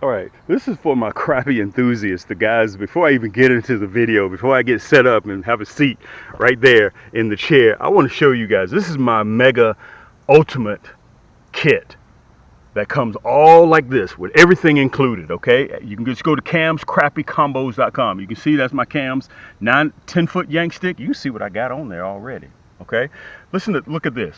All right, this is for my crappie enthusiasts, the guys, before I even get into the video, before I get set up and have a seat right there in the chair, I want to show you guys, this is my mega ultimate kit that comes all like this with everything included, okay? You can just go to camscrappiecombos.com. You can see that's my cams, 10-foot Yaannk stick. You can see what I got on there already, okay? Look at this.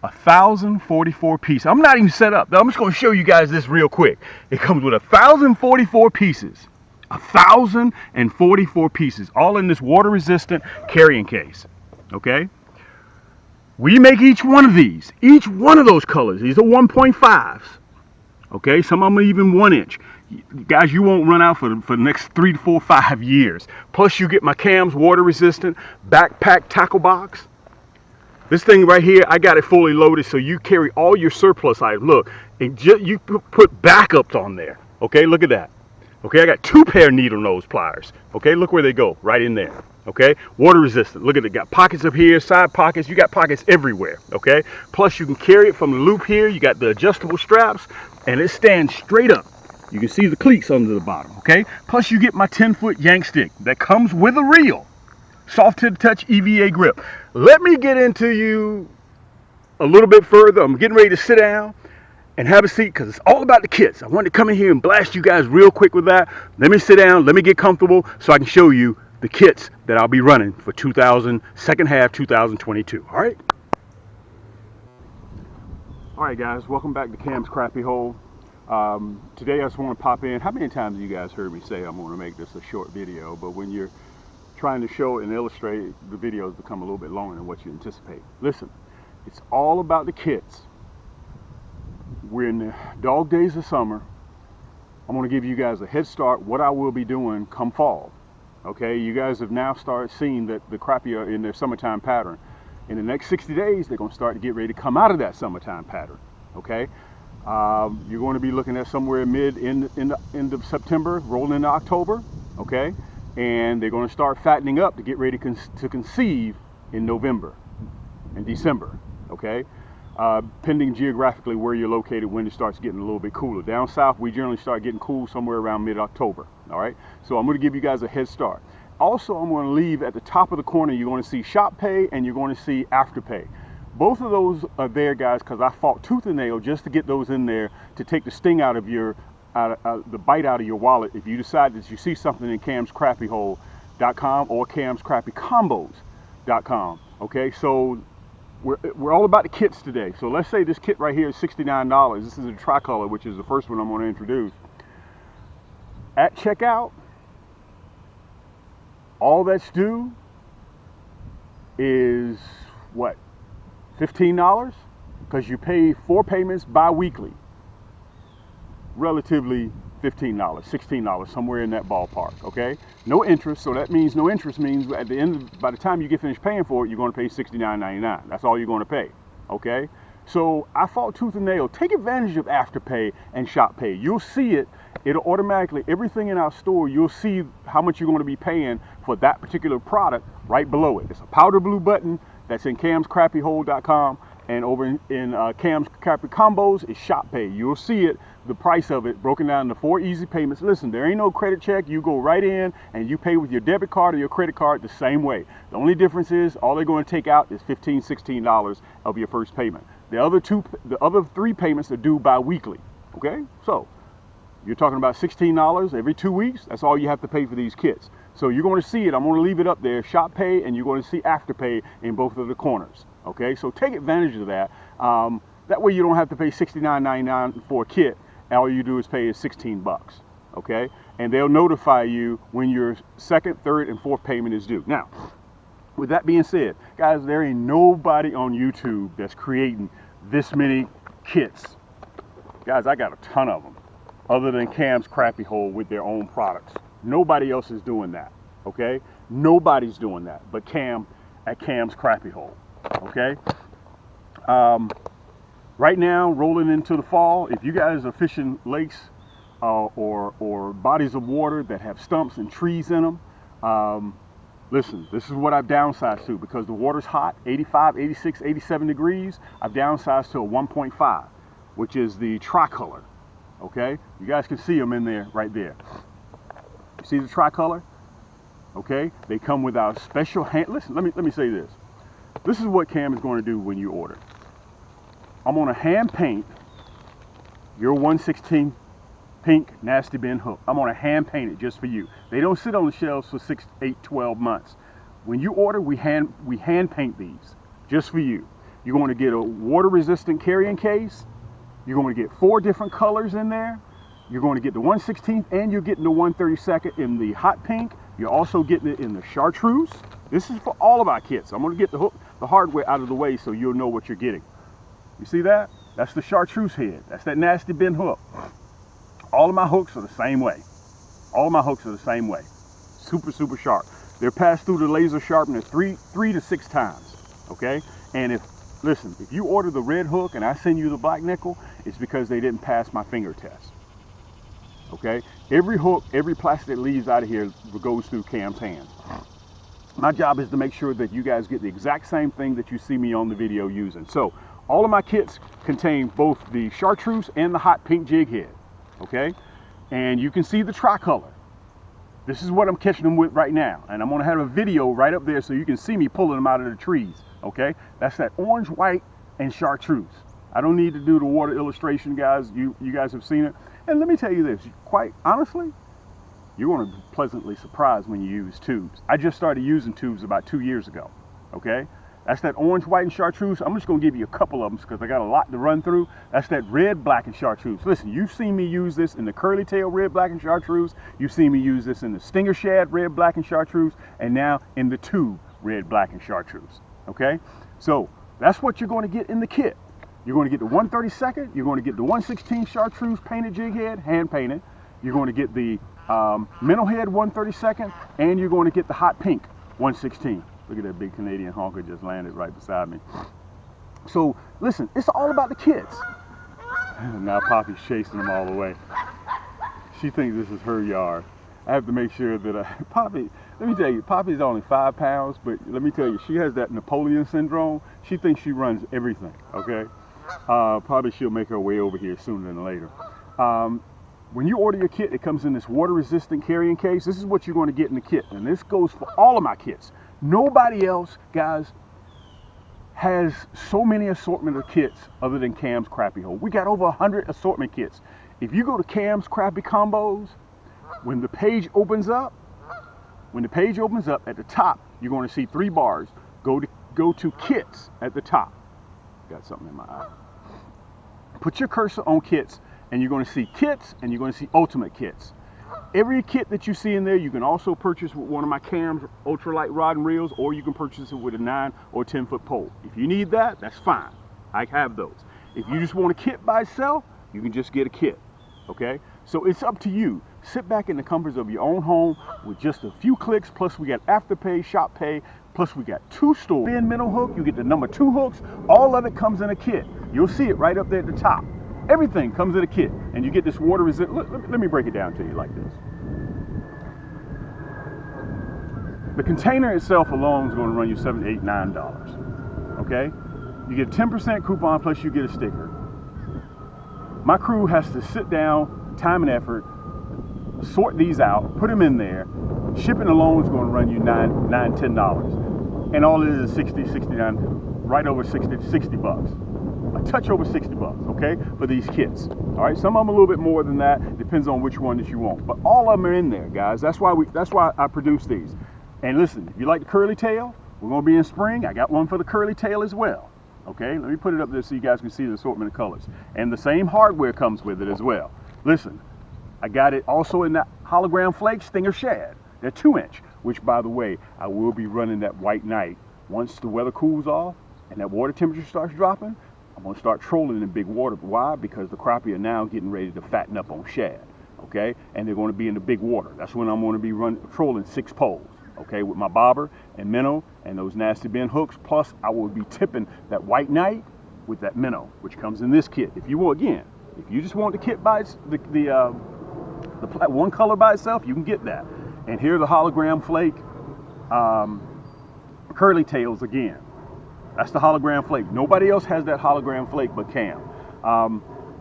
1,044 pieces. I'm not even set up. I'm just going to show you guys this real quick. It comes with 1,044 pieces. 1,044 pieces, all in this water-resistant carrying case. Okay. We make each one of these, each one of those colors. These are 1.5s. Okay. Some of them are even 1 inch. Guys, you won't run out for the next 3 to 4, 5 years. Plus, you get my cams water-resistant backpack tackle box. This thing right here, I got it fully loaded, so you carry all your surplus items. Look, and you put backups on there. Okay, look at that. Okay, I got 2 pair of needle nose pliers. Okay, look where they go, right in there. Okay, water resistant. Look at it, got pockets up here, side pockets. You got pockets everywhere. Okay, plus you can carry it from the loop here. You got the adjustable straps, and it stands straight up. You can see the cleats under the bottom. Okay, plus you get my 10-foot Yaannk stick that comes with a reel. Soft to the touch EVA grip. Let me get into you a little bit further. I'm getting ready to sit down and have a seat because it's all about the kits. I wanted to come in here and blast you guys real quick with that. Let me sit down, let me get comfortable so I can show you the kits that I'll be running for second half 2022. All right? All right, guys, welcome back to Cam's Crappie Hole. Today I just want to pop in. How many times have you guys heard me say I'm going to make this a short video? But when you're trying to show and illustrate, the videos become a little bit longer than what you anticipate. Listen, it's all about the kits. We're in the dog days of summer. I'm going to give you guys a head start what I will be doing come fall. Okay, you guys have now started seeing that the crappie are in their summertime pattern. In the next 60 days, they're going to start to get ready to come out of that summertime pattern. Okay, you're going to be looking at somewhere in the end of September, rolling into October. Okay. And they're going to start fattening up to get ready to conceive in November and December, okay? Pending geographically where you're located when it starts getting a little bit cooler. Down south, we generally start getting cool somewhere around mid-October, all right? So I'm going to give you guys a head start. Also, I'm going to leave at the top of the corner, you're going to see shop pay and you're going to see afterpay. Both of those are there, guys, because I fought tooth and nail just to get those in there to take the sting out of your the bite out of your wallet if you decide that you see something in camscrappiehole.com or camscrappiecombos.com. Okay, so we're all about the kits today. So let's say this kit right here is $69. This is a tricolor, which is the first one I'm going to introduce. At checkout, all that's due is what? $15? Because you pay 4 payments bi-weekly. Relatively $15, $16, somewhere in that ballpark, okay? No interest, so that means no interest means at the end, by the time you get finished paying for it, you're going to pay $69.99. That's all you're going to pay, okay? So I fought tooth and nail. Take advantage of Afterpay and Shop Pay. You'll see it. It'll automatically, everything in our store, you'll see how much you're going to be paying for that particular product right below it. It's a powder blue button that's in camscrappiehole.com. And over in Cam's Crappie Combos is Shop Pay. You'll see it, the price of it broken down into 4 easy payments. Listen, there ain't no credit check. You go right in and you pay with your debit card or your credit card the same way. The only difference is all they're going to take out is $15, $16 of your first payment. The other 3 payments are due bi-weekly. Okay, so you're talking about $16 every 2 weeks. That's all you have to pay for these kits. So you're going to see it. I'm going to leave it up there, Shop Pay, and you're going to see Afterpay in both of the corners. Okay, so take advantage of that. That way you don't have to pay $69.99 for a kit. All you do is pay is 16 bucks. Okay, and they'll notify you when your second, third, and fourth payment is due. Now, with that being said, guys, there ain't nobody on YouTube that's creating this many kits. Guys, I got a ton of them, other than Cam's Crappie Hole with their own products. Nobody else is doing that. Okay, nobody's doing that but Cam at Cam's Crappie Hole. Okay, right now, rolling into the fall, if you guys are fishing lakes or bodies of water that have stumps and trees in them, listen, this is what I've downsized to because the water's hot, 85, 86, 87 degrees. I've downsized to a 1.5, which is the tricolor. Okay, you guys can see them in there, right there. You see the tricolor? Okay, they come with our special hand. Listen, let me say this. This is what Cam is going to do when you order. I'm going to hand paint your 1/16 pink nasty bin hook. I'm going to hand paint it just for you. They don't sit on the shelves for 6, 8, 12 months. When you order, we hand paint these just for you. You're going to get a water resistant carrying case. You're going to get 4 different colors in there. You're going to get the 1/16 and you're getting the 1/32 in the hot pink. You're also getting it in the Chartreuse. This is for all of our kits. I'm going to get the hook, the hardware out of the way so you'll know what you're getting. You see that? That's the Chartreuse head. That's that nasty bin hook. All of my hooks are the same way. All of my hooks are the same way. Super, super sharp. They're passed through the laser sharpener 3 to 6 times. Okay? And listen, if you order the red hook and I send you the black nickel, it's because they didn't pass my finger test. Okay? Every hook, every plastic that leaves out of here goes through Cam's hands. My job is to make sure that you guys get the exact same thing that you see me on the video using. So, all of my kits contain both the Chartreuse and the hot pink jig head. Okay? And you can see the tricolor. This is what I'm catching them with right now. And I'm going to have a video right up there so you can see me pulling them out of the trees. Okay? That's that orange, white, and Chartreuse. I don't need to do the water illustration, guys. You guys have seen it. And let me tell you this, quite honestly, you're going to be pleasantly surprised when you use tubes. I just started using tubes about 2 years ago. Okay? That's that orange, white, and Chartreuse. I'm just going to give you a couple of them because I got a lot to run through. That's that red, black, and Chartreuse. Listen, you've seen me use this in the curly tail red, black, and Chartreuse. You've seen me use this in the stinger shad red, black, and Chartreuse. And now in the tube red, black, and Chartreuse. Okay? So that's what you're going to get in the kit. You're going to get the 1/32. You're going to get the 1/16 Chartreuse painted jig head, hand painted. You're going to get the minnow head 1/32, and you're going to get the hot pink 1/16. Look at that big Canadian honker just landed right beside me. So listen, it's all about the kids. Now Poppy's chasing them all the way. She thinks this is her yard. I have to make sure that Poppy, let me tell you, Poppy's only 5 pounds, but let me tell you, she has that Napoleon syndrome. She thinks she runs everything, okay? Probably she'll make her way over here sooner than later. When you order your kit, it comes in this water-resistant carrying case. This is what you're going to get in the kit, and this goes for all of my kits. Nobody else, guys, has so many assortment of kits other than Cam's Crappie Hole. We got over 100 assortment kits. If you go to Cam's Crappie Combos, when the page opens up at the top, you're going to see 3 bars. Go to kits at the top. Got something in my eye. Put your cursor on kits, and you're going to see kits, and you're going to see ultimate kits. Every kit that you see in there, you can also purchase with one of my Cam's Ultralight rod and reels, or you can purchase it with a 9 or 10 foot pole. If you need that, that's fine. I have those. If you just want a kit by itself, you can just get a kit. Okay? So it's up to you. Sit back in the comforts of your own home with just a few clicks, plus we got Afterpay, Shop Pay, plus we got 2 stores. Bin minnow hook, you get the number 2 hooks. All of it comes in a kit. You'll see it right up there at the top. Everything comes in a kit, and you get this water resistant. Let me break it down to you like this. The container itself alone is going to run you $7, $8, $9. Okay? You get a 10% coupon, plus you get a sticker. My crew has to sit down, time and effort, sort these out, put them in there. Shipping alone is going to run you $9, $10. And all it is 60, 69, right over 60 bucks. A touch over 60 bucks, okay, for these kits. All right, some of them a little bit more than that, depends on which one that you want. But all of them are in there, guys. That's why I produce these. And listen, if you like the curly tail, we're going to be in spring. I got one for the curly tail as well. Okay, let me put it up there so you guys can see the assortment of colors. And the same hardware comes with it as well. Listen, I got it also in that hologram flake stinger shad. They're 2-inch, which by the way, I will be running that white night. Once the weather cools off and that water temperature starts dropping, I'm going to start trolling in big water. Why? Because the crappie are now getting ready to fatten up on shad. Okay, and they're going to be in the big water. That's when I'm going to be trolling 6 poles. Okay, with my bobber and minnow and those nasty bin hooks. Plus, I will be tipping that white night with that minnow, which comes in this kit. If you want, again, if you just want the kit by the one color by itself, you can get that. And here are the hologram flake curly tails again. That's the hologram flake. Nobody else has that hologram flake but Cam.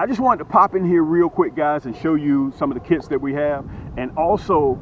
I just wanted to pop in here real quick, guys, and show you some of the kits that we have. And also,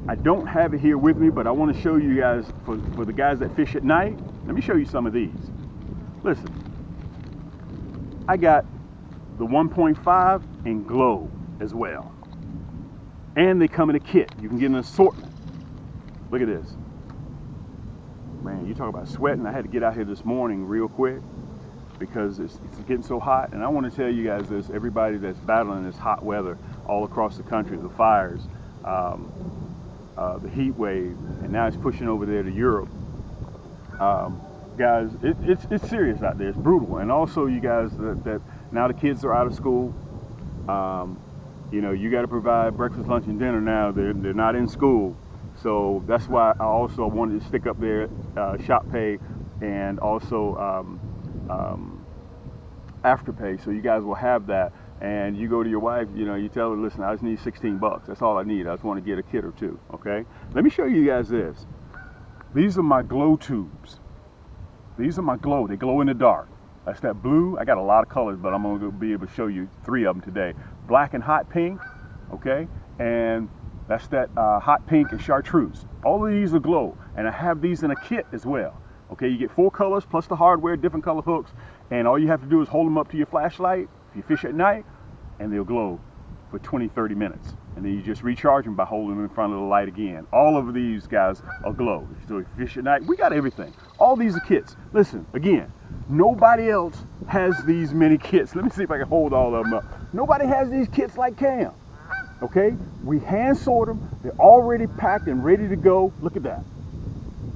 I don't have it here with me, but I want to show you guys, for the guys that fish at night, let me show you some of these. Listen, I got the 1.5 in glow as well. And they come in a kit. You can get an assortment. Look at this. Man, you talk about sweating. I had to get out here this morning real quick because it's getting so hot. And I want to tell you guys this, everybody that's battling this hot weather all across the country, the fires, the heat wave, and now it's pushing over there to Europe. Guys, it's serious out there. It's brutal. And also, you guys, that now the kids are out of school. You know, you got to provide breakfast, lunch, and dinner now. They're not in school. So that's why I also wanted to stick up there shop pay and also afterpay, so you guys will have that. And you go to your wife, you know, you tell her, listen, I just need 16 bucks. That's all I need. I just want to get a kit or two, okay? Let me show you guys this. These are my glow tubes. These are my glow. They glow in the dark. That's that blue. I got a lot of colors, but I'm going to be able to show you 3 of them today. Black and hot pink, okay? And that's that hot pink and chartreuse. All of these are glow, and I have these in a kit as well. Okay, you get 4 colors plus the hardware, different color hooks, and all you have to do is hold them up to your flashlight if you fish at night, and they'll glow for 20-30 minutes. And then you just recharge them by holding them in front of the light again. All of these guys are glow. So if you fish at night, we got everything. All these are kits. Listen, again, nobody else has these many kits. Let me see if I can hold all of them up. Nobody has these kits like Cam. Okay, we hand sort them. They're already packed and ready to go. Look at that.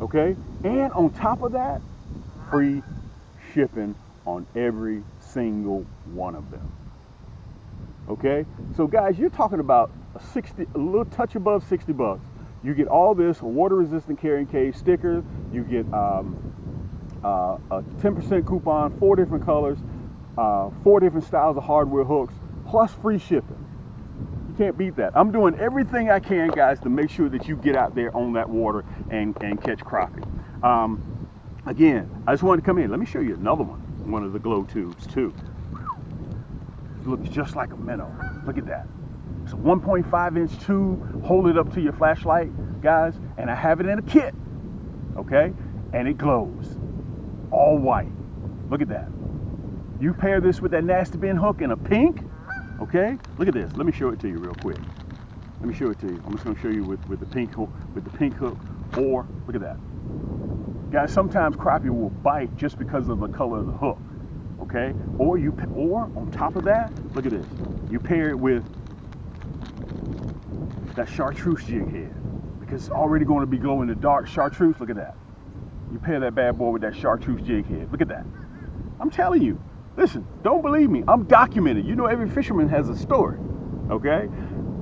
Okay, and on top of that, free shipping on every single one of them. Okay, so guys, you're talking about a little touch above 60 bucks. You get all this, a water-resistant carrying case, sticker. You get a 10% coupon, 4 different colors, 4 different styles of hardware hooks, plus free shipping. You can't beat that. I'm doing everything I can, guys, to make sure that you get out there on that water and catch crappie. Again, I just wanted to come in. Let me show you another one of the glow tubes too. It looks just like a minnow. Look at that. It's a 1.5 inch tube. Hold it up to your flashlight, guys, and I have it in a kit. Okay, and it glows, all white. Look at that. You pair this with that nasty bin hook in a pink. Okay, look at this. Let me show it to you real quick. Let me show it to you. I'm just going to show you with the pink hook, or look at that. Guys, sometimes crappie will bite just because of the color of the hook. Okay, or on top of that, look at this. You pair it with that chartreuse jig head because it's already going to be glow in the dark. Chartreuse, look at that. You pair that bad boy with that chartreuse jig head. Look at that. I'm telling you. Listen, don't believe me. I'm documented. You know, every fisherman has a story, okay?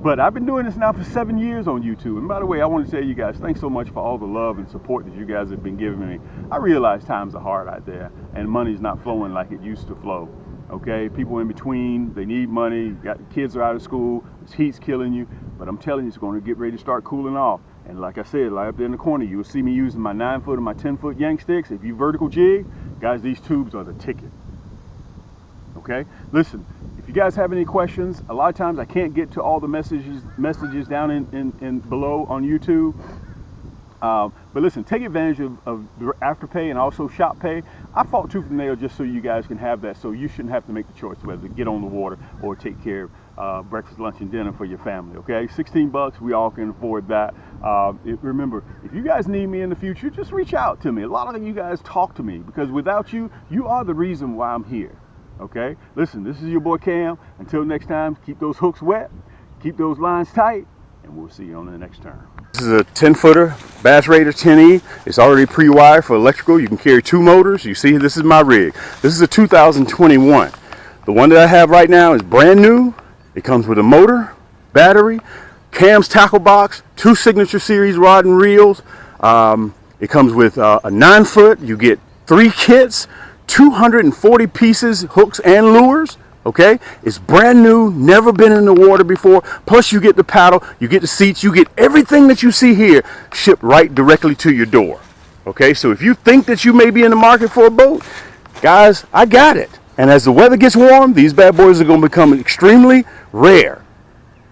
But I've been doing this now for 7 years on YouTube. And by the way, I want to tell you guys, thanks so much for all the love and support that you guys have been giving me. I realize times are hard out there and money's not flowing like it used to flow, okay? People in between, they need money. Kids are out of school. This heat's killing you. But I'm telling you, it's going to get ready to start cooling off. And like I said, right up there in the corner, you will see me using my 9-foot and my 10-foot Yaannk sticks. If you vertical jig, guys, these tubes are the ticket. Okay, listen, if you guys have any questions, a lot of times I can't get to all the messages down in below on YouTube. But listen, take advantage of the afterpay and also shop pay. I fought tooth and nail just so you guys can have that, so you shouldn't have to make the choice whether to get on the water or take care of breakfast, lunch, and dinner for your family. Okay, 16 bucks, we all can afford that. Remember, if you guys need me in the future, just reach out to me. A lot of you guys talk to me because without you, you are the reason why I'm here. Okay, listen, this is your boy Cam. Until next time, keep those hooks wet, keep those lines tight, and we'll see you on the next turn. This is a 10-footer Bass Raider 10E. It's already pre-wired for electrical. You can carry 2 motors. You see, this is my rig. This is a 2021. The one that I have right now is brand new. It comes with a motor, battery, Cam's tackle box, 2 signature series rod and reels. It comes with a 9-foot. You get 3 kits. 240 pieces, hooks and lures. Okay, it's brand new, never been in the water before. Plus you get the paddle, you get the seats, you get everything that you see here shipped right directly to your door. Okay, so if you think that you may be in the market for a boat, guys, I got it. And as the weather gets warm, these bad boys are going to become extremely rare.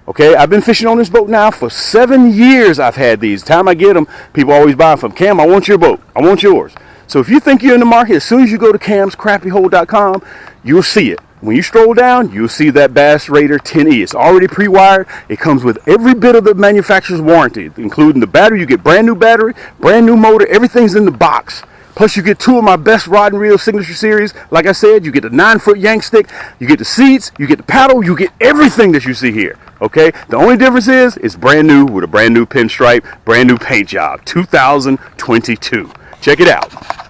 Okay, I've been fishing on this boat now for 7 years. I've had these. Time I get them, people always buy them from Cam. I want your boat. I want yours. So if you think you're in the market, as soon as you go to camscrappiehold.com, you'll see it. When you stroll down, you'll see that Bass Raider 10E. It's already pre-wired. It comes with every bit of the manufacturer's warranty, including the battery. You get brand new battery, brand new motor. Everything's in the box. Plus, you get 2 of my best rod and reel signature series. Like I said, you get the 9-foot Yaannk stick, you get the seats, you get the paddle, you get everything that you see here. Okay? The only difference is it's brand new with a brand new pinstripe, brand new paint job. 2022. Check it out.